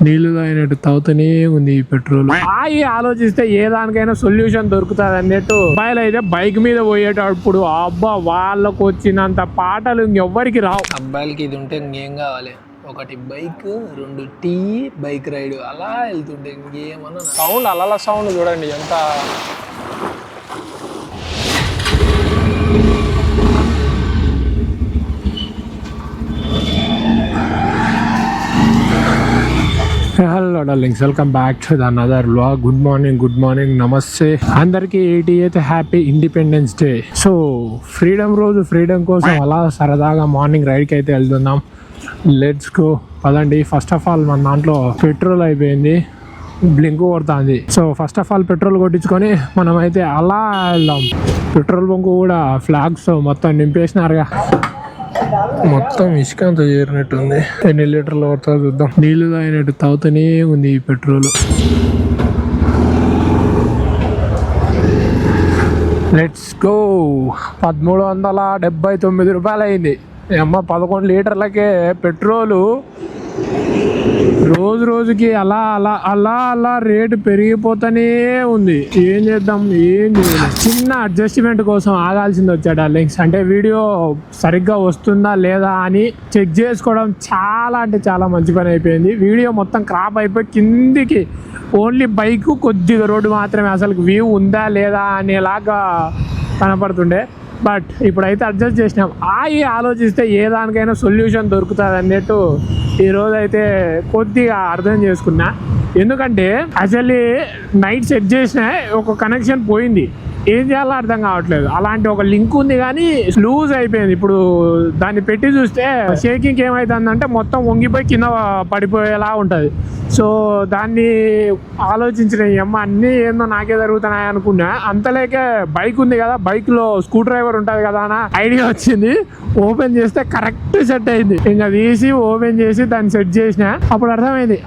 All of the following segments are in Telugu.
నీళ్లు తాగినట్టు తాగుతూనే ఉంది ఈ పెట్రోల్. ఆలోచిస్తే ఏ దానికైనా సొల్యూషన్ దొరుకుతుంది అన్నట్టు అబ్బాయిలు అయితే బైక్ మీద పోయేటప్పుడు అబ్బా వాళ్ళకు వచ్చినంత పాటలు ఇంకెవ్వరికి రావు. అబ్బాయిలకి ఇది ఉంటే ఇంకేం కావాలి, ఒకటి బైక్, 2 టీ, బైక్ రైడ్ అలా వెళ్తుంటే ఇంకేమన్నా. సౌండ్ అలల సౌండ్ చూడండి ఎంత. Hello darlings, welcome back to another vlog. Good morning, నమస్తే అందరికి. 88th happy independence day. So freedom రోజు, ఫ్రీడమ్ కోసం అలా సరదాగా మార్నింగ్ రైడ్కి అయితే వెళ్తున్నాం. లెట్స్ గో పదండి. ఫస్ట్ ఆఫ్ ఆల్ మన దాంట్లో పెట్రోల్ అయిపోయింది, బ్లింక్ కొడుతుంది. So first of all petrol కొట్టించుకొని మనం అయితే అలా వెళ్దాం. పెట్రోల్ బంక్ కూడా ఫ్లాగ్స్ మొత్తం నింపేసినారుగా, మొత్తం ఇసుక అంతా చేరినట్టుంది. ఎన్ని లీటర్లు పడుతుందో చూద్దాం. నీళ్లు తాగినట్టు తాగుతూనే ఉంది ఈ పెట్రోల్. Let's go. 1379 రూపాయలు అయింది. అమ్మ 11 లీటర్లకే పెట్రోలు. రోజుకి అలా అలా అలా అలా రేటు పెరిగిపోతూనే ఉంది. ఏం చేద్దాం, ఏం చేయలేదు. చిన్న అడ్జస్ట్మెంట్ కోసం ఆగాల్సింది వచ్చాడు డార్లింగ్స్. అంటే వీడియో సరిగ్గా వస్తుందా లేదా అని చెక్ చేసుకోవడం చాలా అంటే చాలా మంచి పని అయిపోయింది. వీడియో మొత్తం క్రాప్ అయిపోయి కిందికి ఓన్లీ బైక్, కొద్దిగా రోడ్డు మాత్రమే, అసలు వ్యూ ఉందా లేదా అనేలాగా కనపడుతుండే. బట్ ఇప్పుడైతే అడ్జస్ట్ చేసినాం. ఆలోచిస్తే ఏ దానికైనా సొల్యూషన్ దొరుకుతుంది అన్నట్టు ఈరోజు అయితే కొద్దిగా అర్థం చేసుకున్నా. ఎందుకంటే యాక్చువల్లీ నైట్ సెట్ చేసిన ఒక కనెక్షన్ పోయింది, ఏం చేయాలో అర్థం కావట్లేదు. అలాంటి ఒక లింక్ ఉంది కానీ లూజ్ అయిపోయింది. ఇప్పుడు దాన్ని పెట్టి చూస్తే షేకింగ్ ఏమవుతుందంటే మొత్తం వంగిపోయి కింద పడిపోయేలా ఉంటుంది. సో దాన్ని ఆలోచించిన అమ్మ అన్నీ ఏందో నాకే జరుగుతున్నాయి అనుకున్నా. అంతలేకే బైక్ ఉంది కదా, బైక్లో స్క్రూ డ్రైవర్ ఉంటుంది కదా అని ఐడియా వచ్చింది. ఓపెన్ చేస్తే కరెక్ట్ సెట్ అయింది. ఇంకా తీసి ఓపెన్ చేసి దాన్ని సెట్ చేసిన. అప్పుడు అర్థమైంది.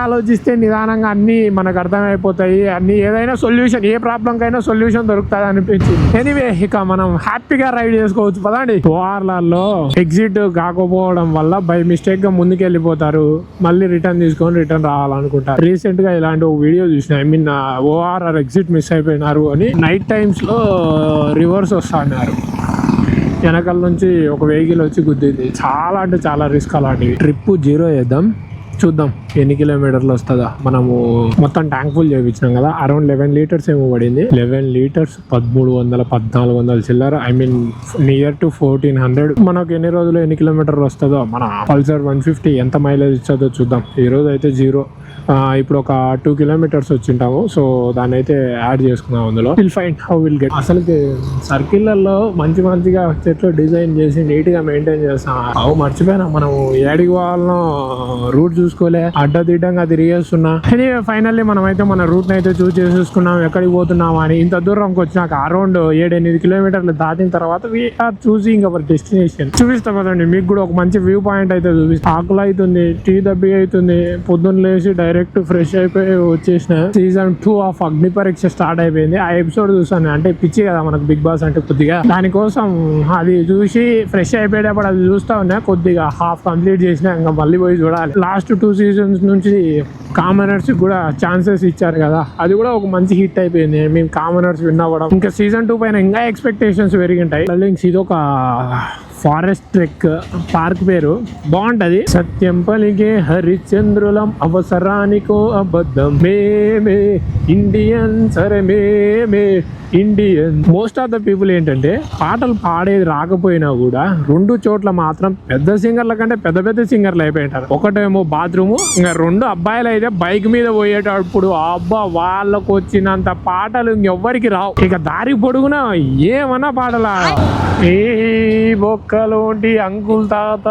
ఆలోచిస్తే నిదానంగా అన్నీ మనకు అర్థమైపోతాయి. అన్ని ఏదైనా సొల్యూషన్, ఏ ప్రాబ్లంకైనా సొల్యూషన్ దొరుకుతుంది అనిపించింది. ఎనీవే ఇక మనం హ్యాపీగా రైడ్ చేసుకోవచ్చు పదండి. ఓఆర్ఆర్లో ఎగ్జిట్ కాకపోవడం వల్ల బై మిస్టేక్ గా ముందుకు వెళ్ళిపోతారు, మళ్ళీ రిటర్న్ తీసుకొని రిటర్న్ రావాలనుకుంటారు. రీసెంట్ గా ఇలాంటి ఒక వీడియో చూసిన. I mean ORR exit miss అయిపోయినారు అని నైట్ టైమ్స్ లో రివర్స్ వస్తున్నారు. వెనకాల నుంచి ఒక వెహికల్ వచ్చి గుద్దింది. చాలా అంటే చాలా రిస్క్. అలాంటివి ట్రిప్ 0 చేద్దాం, చూద్దాం ఎన్ని కిలోమీటర్లు వస్తుందా. మనము మొత్తం ట్యాంక్ ఫుల్ చేయించినాం కదా, అరౌండ్ 11 లీటర్స్ ఏమో పడింది. 11 లీటర్స్ 1300-1400 చిల్లర. I mean near to 1400. మనకు ఎన్ని రోజులు ఎన్ని కిలోమీటర్లు వస్తుందో. మన పల్సర్ 150 ఎంత మైలేజ్ ఇస్తుందో చూద్దాం. ఈ రోజు అయితే 0. ఇప్పుడు ఒక 2 కిలోమీటర్స్ వచ్చింటాము. సో దాన్ని అయితే యాడ్ చేసుకున్నాం అందులో. Will find how will get. అసలు సర్కిళ్లలో మంచిగా చెట్లు డిజైన్ చేసి నీట్ గా మెయింటైన్ చేస్తాం. అవు మర్చిపోయినా, మనం ఏడికి వాళ్ళను రూట్ చూసుకోలే, అడ్డదిడ్డంగా తిరిగేస్తున్నా. ఫైనల్లీ మనం అయితే మన రూట్ అయితే చూస్ చేసేసుకున్నాం, ఎక్కడికి పోతున్నామా అని. ఇంత దూరంకి వచ్చినాక అరౌండ్ 7-8 కిలోమీటర్లు దాటిన తర్వాత వీఆర్ చూసింగ్ అవర్ డెస్టినేషన్. చూపిస్తా కదండి మీకు కూడా ఒక మంచి వ్యూ పాయింట్ అయితే చూపిస్తా. ఆకులు అవుతుంది, టీ దబ్బి అవుతుంది. పొద్దున్న లేచి డైరెక్ట్ ఫ్రెష్ అయిపోయి వచ్చేసిన. సీజన్ 2 ఆఫ్ అగ్ని పరీక్ష స్టార్ట్ అయిపోయింది. ఆ ఎపిసోడ్ చూసాను. అంటే పిచ్చి కదా మనకు బిగ్ బాస్ అంటే కొద్దిగా. దానికోసం అది చూసి ఫ్రెష్ అయిపోయేటప్పుడు అది చూస్తా ఉన్నా. కొద్దిగా హాఫ్ కంప్లీట్ చేసిన, ఇంకా మళ్ళీ పోయి చూడాలి. లాస్ట్ 2 సీజన్స్ నుంచి కామనర్స్ కూడా ఛాన్సెస్ ఇచ్చారు కదా, అది కూడా ఒక మంచి హిట్ అయిపోయింది. మేము కామనర్స్ విన్ అవ్వడం, ఇంకా సీజన్ 2 పైన ఇంకా ఎక్స్పెక్టేషన్స్ పెరిగింటాయి. ఇది ఒక ఫారెస్ట్ ట్రెక్ పార్క్ పేరు బాగుంటది. సత్యం పలిగే హరిచంద్రులం, అవసరానికో అబద్ధం, మేమే ఇండియన్, సరే మేమే Indian. Most of the people ఏంటంటే పాటలు పాడేది రాకపోయినా కూడా 2 చోట్ల మాత్రం పెద్ద సింగర్ల కంటే పెద్ద సింగర్లు అయిపోయింటారు. ఒకటేమో బాత్రూము, ఇంకా 2 అబ్బాయిలు అయితే బైక్ మీద పోయేటప్పుడు అబ్బా వాళ్ళకు వచ్చినంత పాటలు ఇంకెవ్వరికి రావు. ఇక దారి పొడుగునా ఏమన్నా పాటలా. ఏ బొక్కలోంటి అంకుల్ తాత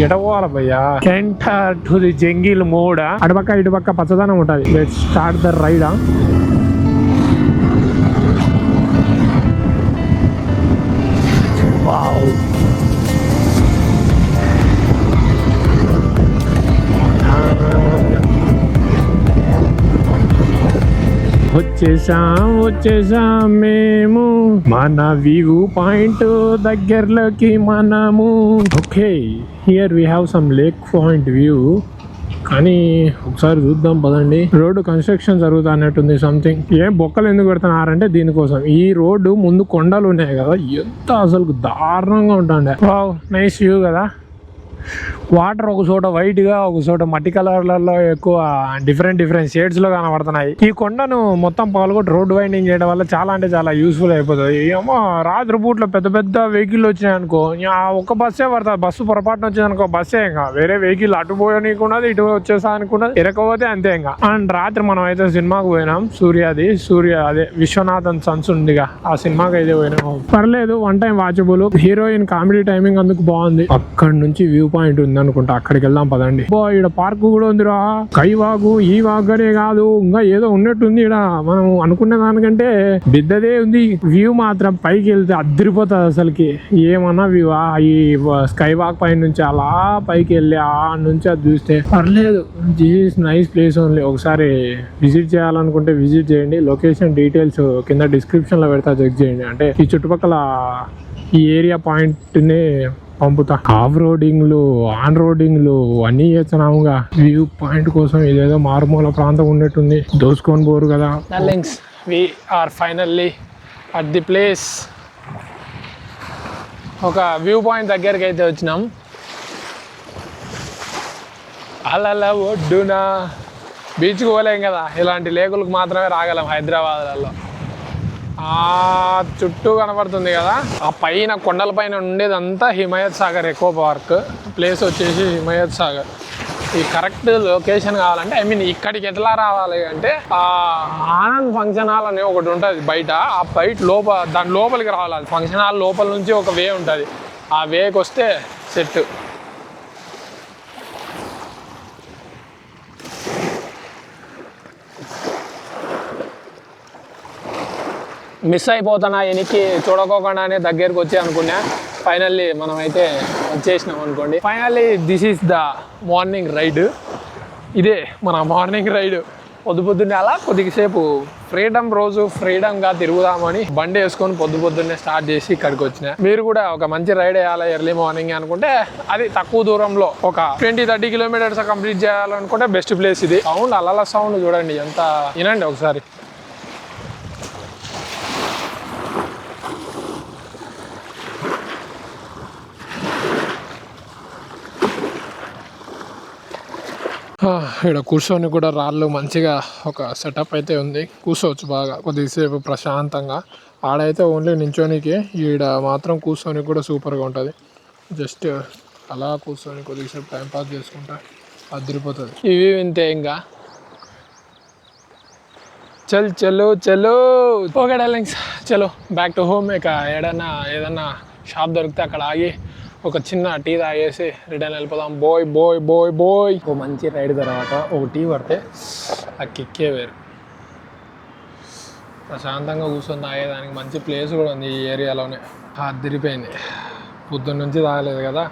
ఎడవాల భయ్యా. Enter to the jungle mode. అటుపక్క ఇటుపక్క పచ్చదనం ఉంటది. Let's start the ride. Wow, వచ్చేసాం మేము మన వ్యూ పాయింట్ దగ్గరలోకి మనము. Okay, here we have some lake point view. కానీ ఒకసారి చూద్దాం పదండి. రోడ్డు కన్స్ట్రక్షన్ జరుగుతా అన్నట్టుంది సంథింగ్. ఏం బొక్కలు ఎందుకు పెడుతున్నారంటే దీనికోసం. ఈ రోడ్డు ముందు కొండలు ఉన్నాయి కదా, ఎంత అసలు దారుణంగా ఉంటుండే. వావ్, నైస్ వ్యూ కదా. వాటర్ ఒక చోట వైట్ గా, ఒక చోట మట్టి కలర్లలో ఎక్కువ డిఫరెంట్ షేడ్స్ లో కనబడుతున్నాయి. ఈ కొండను మొత్తం పగలగొట్టి రోడ్ వైండింగ్ చేయడం వల్ల చాలా అంటే చాలా యూస్ఫుల్ అయిపోతుంది. ఏమో రాత్రి పూట్లో పెద్ద పెద్ద వెహికల్ వచ్చినాయి అనుకో, ఒక బస్సే పడుతుంది. బస్సు పొరపాటున వచ్చింది అనుకో, బస్సే ఇంకా వేరే వెహికల్ అటు పోయనీకున్నది, ఇటు వచ్చేసా అనుకున్నది, ఇరకపోతే అంతే ఇంకా. అండ్ రాత్రి మనం అయితే సినిమాకి పోయినాం. సూర్య అదే విశ్వనాథన్ సన్స్ ఉందిగా, ఆ సినిమాకి అయితే పోయినాం. పర్లేదు, one time watchable. Heroine comedy timing అందుకు బాగుంది. అక్కడ నుంచి వ్యూ పాయింట్ ఉంది అనుకుంటా, అక్కడికి వెళ్దాం పదండి. ఇక్కడ పార్క్ కూడా ఉందిరా. కైవాగు ఈ వాగనే కాదు, ఇంకా ఏదో ఉన్నట్టుంది ఇక్కడ. మనం అనుకున్న దానికంటే పెద్దదే ఉంది. వ్యూ మాత్రం పైకి వెళ్తే అదిరిపోతుంది అసలుకి. ఏమన్నా వ్యూ ఈ స్కై వాక్ పై నుంచి అలా పైకి వెళ్ళి ఆ నుంచి అది చూస్తే పర్లేదు. This nice place only. ఒకసారి విజిట్ చేయాలనుకుంటే విజిట్ చేయండి. లొకేషన్ డీటెయిల్స్ కింద డిస్క్రిప్షన్ లో పెడతా, చెక్ చేయండి. అంటే ఈ చుట్టుపక్కల ఈ ఏరియా పాయింట్ ని పంపుతా. ఆఫ్ రోడింగ్లు, ఆన్ రోడింగ్లు అన్నీ చేస్తున్నాముగా. వ్యూ పాయింట్ కోసం ఇదేదో మారుమూల ప్రాంతం ఉన్నట్టుంది. దోసుకొని పోరు కదా. We are finally at the place. ఒక వ్యూ పాయింట్ దగ్గరికి అయితే వచ్చినాం. అలా ఒడ్డున బీచ్కి పోలేం కదా, ఇలాంటి లేకులకు మాత్రమే రాగలం హైదరాబాద్లలో. చుట్టూ కనబడుతుంది కదా, ఆ పైన కొండల పైన ఉండేదంతా Himayat Sagar eco park. Place వచ్చేసి హిమాయత్ సాగర్. ఈ కరెక్ట్ లొకేషన్ కావాలంటే ఇక్కడికి ఎట్లా రావాలి అంటే, ఆనంద్ ఫంక్షన్ హాల్ అనే ఒకటి ఉంటుంది బయట. ఆ బయట దాని లోపలికి రావాలి. ఫంక్షన్ హాల్ లోపల నుంచి ఒక వే ఉంటుంది. ఆ వేకి వస్తే సెట్. మిస్ అయిపోతున్నా ఎనికి చూడకోకుండానే దగ్గరికి వచ్చి అనుకున్నా. ఫైనల్లీ మనం అయితే వచ్చేసినాం అనుకోండి. Finally this is the morning ride. ఇదే మన మార్నింగ్ రైడ్. పొద్దున్నే అలా కొద్దిసేపు ఫ్రీడమ్గా తిరుగుదామని బండి వేసుకొని పొద్దున్నే స్టార్ట్ చేసి ఇక్కడికి వచ్చిన. మీరు కూడా ఒక మంచి రైడ్ వేయాలి ఎర్లీ మార్నింగ్ అనుకుంటే, అది తక్కువ దూరంలో ఒక 20-30 కిలోమీటర్స్ కంప్లీట్ చేయాలనుకుంటే బెస్ట్ ప్లేస్ ఇది. సౌండ్ అలల సౌండ్ చూడండి ఎంత, వినండి ఒకసారి. ఇక్కడ కూర్చొని కూడా రాళ్ళు మంచిగా ఒక సెటప్ అయితే ఉంది. కూర్చోవచ్చు బాగా కొద్దిసేపు ప్రశాంతంగా. ఆడైతే ఓన్లీ నించోనికి, ఈడ మాత్రం కూర్చొని కూడా సూపర్గా ఉంటుంది. జస్ట్ అలా కూర్చొని కొద్దిసేపు టైంపాస్ చేసుకుంటా అదిరిపోతుంది. ఇవి వింతే ఇంకా. చలో ఓకే డార్లింగ్స్, చలో బ్యాక్ టు హోమ్. ఇక ఏదన్నా షాప్ దొరికితే అక్కడ ఆగి ఒక చిన్న టీ తాగేసి రిటర్న్ వెళ్ళిపోదాం. బోయ్. ఒక మంచి రైడ్ తర్వాత ఒక టీ పడితే ఆ కిక్కే వేరు. ప్రశాంతంగా కూర్చొని తాగేదానికి మంచి ప్లేస్ కూడా ఉంది ఈ ఏరియాలోనే. అదిరిపోయింది. పొద్దున్న నుంచి తాగలేదు కదా,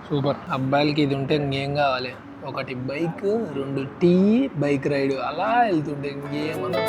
సూపర్. అబ్బాయిలకి ఇది ఉంటే ఇంకేం కావాలి. ఒకటి బైక్, 2 టీ, బైక్ రైడ్ అలా వెళ్తుంటే ఇంకేమన్నా.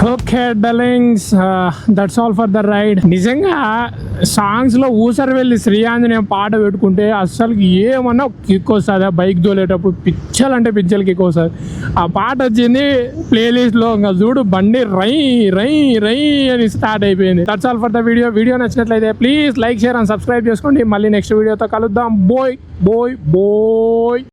Okay darlings, that's all for the ride. నిజంగా సాంగ్స్లో ఊసరి వెళ్ళి శ్రీయాంజనేయం పాట పెట్టుకుంటే అస్సలు ఏమన్నా కిక్ వస్తుంది. బైక్ తోలేటప్పుడు పిచ్చలు కిక్ వస్తుంది. ఆ పాట వచ్చింది ప్లేలిస్ట్లో, ఇంకా చూడు బండి రై అని స్టార్ట్ అయిపోయింది. That's all for the video నచ్చినట్లయితే please like, share and subscribe చేసుకోండి. మళ్ళీ నెక్స్ట్ వీడియోతో కలుద్దాం. బోయ్.